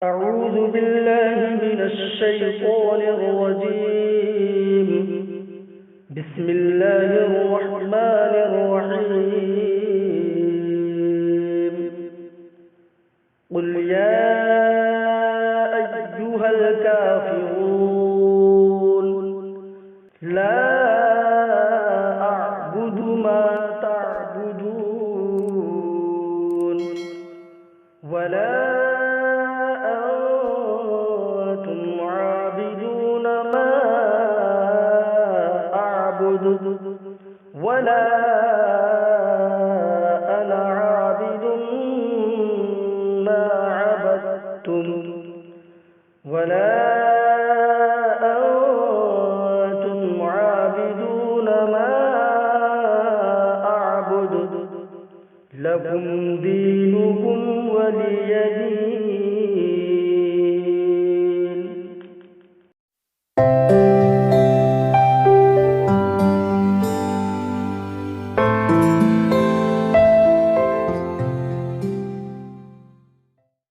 أعوذ بالله من الشيطان الرجيم. بسم الله الرحمن الرحيم. قل يا أيها الكافرون لا أعبد ما تعبدون ولا أنتم عابدون ما أعبد ولا أنا عابد ما عبدتم ولا أنتم عابدون ما أعبد لكم دينكم ولي دين.